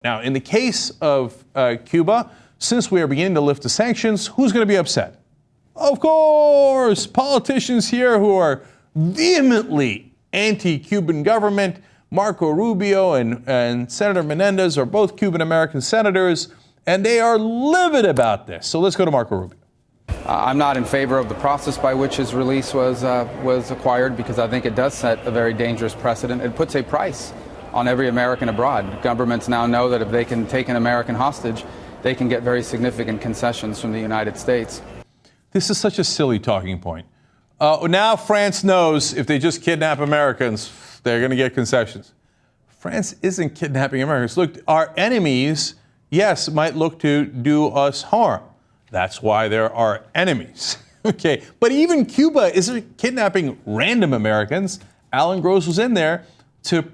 Now, in the case of Cuba, since we are beginning to lift the sanctions, who's going to be upset? Of course, politicians here who are vehemently anti-Cuban government. Marco Rubio and Senator Menendez are both Cuban-American senators, and they are livid about this. So let's go to Marco Rubio. I'm not in favor of the process by which his release was acquired, because I think it does set a very dangerous precedent. It puts a price on every American abroad. Governments now know that if they can take an American hostage, they can get very significant concessions from the United States. This is such a silly talking point. Now France knows if they just kidnap Americans, they're going to get concessions. France isn't kidnapping Americans. Look, our enemies, yes, might look to do us harm. That's why there are enemies. Okay, but even Cuba isn't kidnapping random Americans. Alan Gross was in there to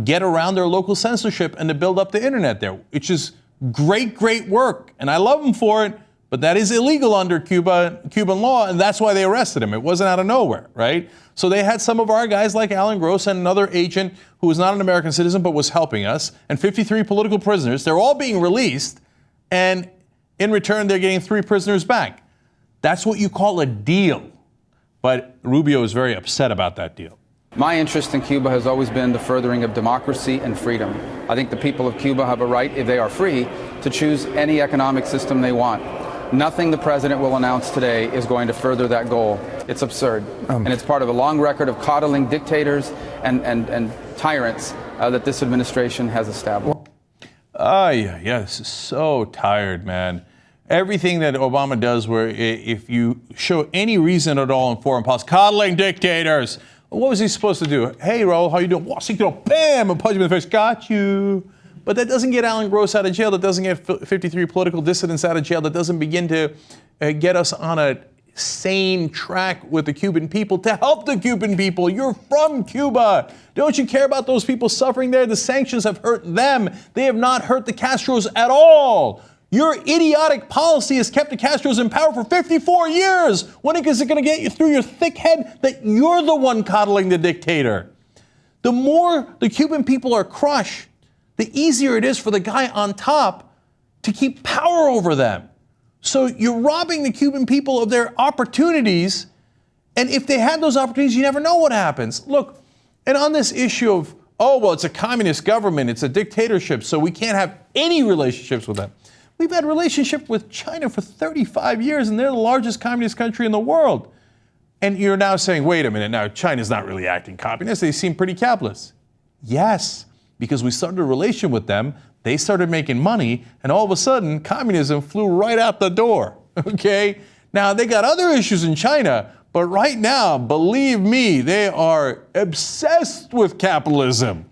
get around their local censorship and to build up the internet there, which is great work. And I love him for it, but that is illegal under Cuban law, and that's why they arrested him. It wasn't out of nowhere, right? So they had some of our guys like Alan Gross and another agent who was not an American citizen but was helping us, and 53 political prisoners. They're all being released, and in return, they're getting 3 prisoners back. That's what you call a deal. But Rubio is very upset about that deal. My interest in Cuba has always been the furthering of democracy and freedom. I think the people of Cuba have a right, if they are free, to choose any economic system they want. Nothing the president will announce today is going to further that goal. It's absurd. And it's part of a long record of coddling dictators and tyrants that this administration has established. Yeah, this is so tired, man. Everything that Obama does where if you show any reason at all in foreign policy, coddling dictators. What was he supposed to do? Hey, Raul, how you doing? Washington, bam, and punch him in the face. Got you. But that doesn't get Alan Gross out of jail. That doesn't get 53 political dissidents out of jail. That doesn't begin to get us on a sane track with the Cuban people to help the Cuban people. You're from Cuba. Don't you care about those people suffering there? The sanctions have hurt them. They have not hurt the Castros at all. Your idiotic policy has kept the Castros in power for 54 years. When is it going to get you through your thick head that you're the one coddling the dictator? The more the Cuban people are crushed, the easier it is for the guy on top to keep power over them. So you're robbing the Cuban people of their opportunities, and if they had those opportunities, you never know what happens. Look, and on this issue of, oh, well, it's a communist government, it's a dictatorship, so we can't have any relationships with them. We've had a relationship with China for 35 years, and they're the largest communist country in the world. And you're now saying, wait a minute, now China's not really acting communist, they seem pretty capitalist. Yes, because we started a relation with them, they started making money, and all of a sudden, communism flew right out the door, okay? Now, they got other issues in China, but right now, believe me, they are obsessed with capitalism.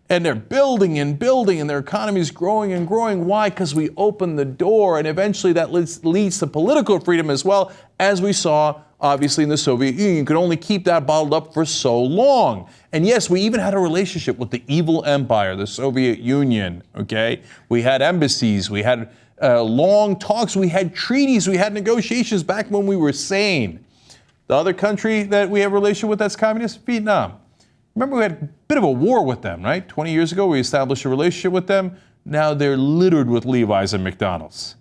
And they're building and building, and their economy is growing and growing. Why? Because we opened the door, and eventually that leads to political freedom as well, as we saw, obviously, in the Soviet Union. You could only keep that bottled up for so long. And yes, we even had a relationship with the evil empire, the Soviet Union, okay? We had embassies, we had long talks, we had treaties, we had negotiations back when we were sane. The other country that we have a relationship with that's communist, Vietnam. Remember, we had a bit of a war with them, right? 20 years ago, we established a relationship with them. Now they're littered with Levi's and McDonald's.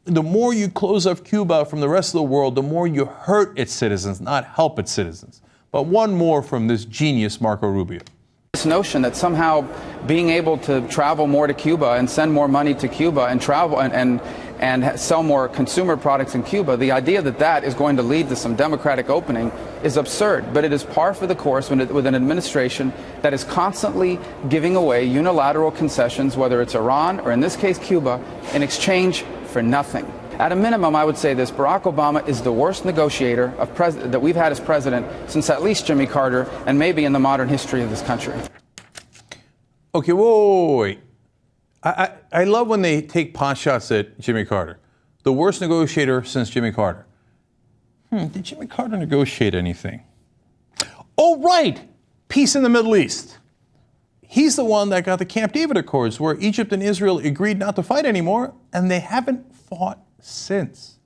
The more you close off Cuba from the rest of the world, the more you hurt its citizens, not help its citizens. But one more from this genius, Marco Rubio. This notion that somehow being able to travel more to Cuba and send more money to Cuba and travel and sell more consumer products in Cuba, the idea that that is going to lead to some democratic opening is absurd. But it is par for the course with an administration that is constantly giving away unilateral concessions, whether it's Iran or in this case Cuba, in exchange for nothing. At a minimum, I would say this: Barack Obama is the worst negotiator that we've had as president since at least Jimmy Carter, and maybe in the modern history of this country. Okay, wait. I love when they take pot shots at Jimmy Carter. The worst negotiator since Jimmy Carter. Did Jimmy Carter negotiate anything? Oh, right! Peace in the Middle East. He's the one that got the Camp David Accords, where Egypt and Israel agreed not to fight anymore, and they haven't fought since.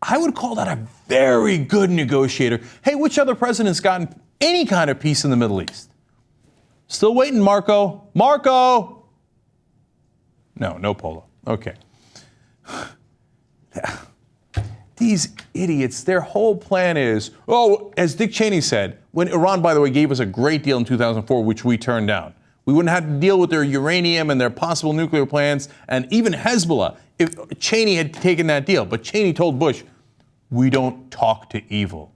I would call that a very good negotiator. Hey, which other president's gotten any kind of peace in the Middle East? Still waiting, Marco. Marco! No polo. Okay. These idiots, their whole plan is, as Dick Cheney said, when Iran, by the way, gave us a great deal in 2004, which we turned down. We wouldn't have to deal with their uranium and their possible nuclear plans, and even Hezbollah, if Cheney had taken that deal. But Cheney told Bush, we don't talk to evil.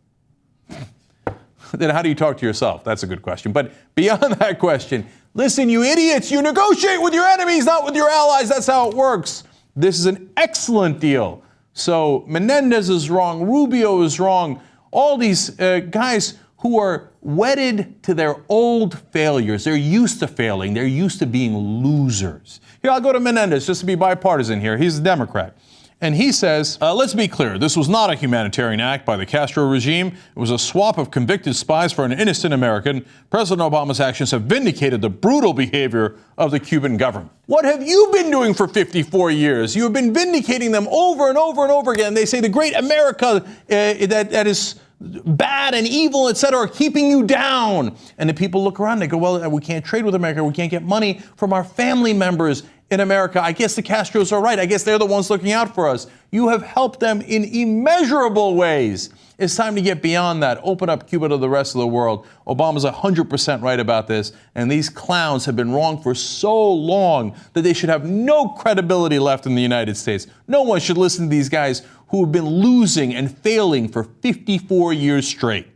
Then how do you talk to yourself? That's a good question. But beyond that question, listen, you idiots, you negotiate with your enemies, not with your allies. That's how it works. This is an excellent deal. So Menendez is wrong. Rubio is wrong. All these guys who are wedded to their old failures. They're used to failing. They're used to being losers. Here, I'll go to Menendez just to be bipartisan here. He's a Democrat. And he says, let's be clear, this was not a humanitarian act by the Castro regime. It was a swap of convicted spies for an innocent American. President Obama's actions have vindicated the brutal behavior of the Cuban government. What have you been doing for 54 years? You have been vindicating them over and over and over again. They say the great America that is bad and evil, etc., are keeping you down. And the people look around and they go, well, we can't trade with America. We can't get money from our family members in America. I guess the Castros are right. I guess they're the ones looking out for us. You have helped them in immeasurable ways. It's time to get beyond that. Open up Cuba to the rest of the world. Obama's 100% right about this. And these clowns have been wrong for so long that they should have no credibility left in the United States. No one should listen to these guys who have been losing and failing for 54 years straight.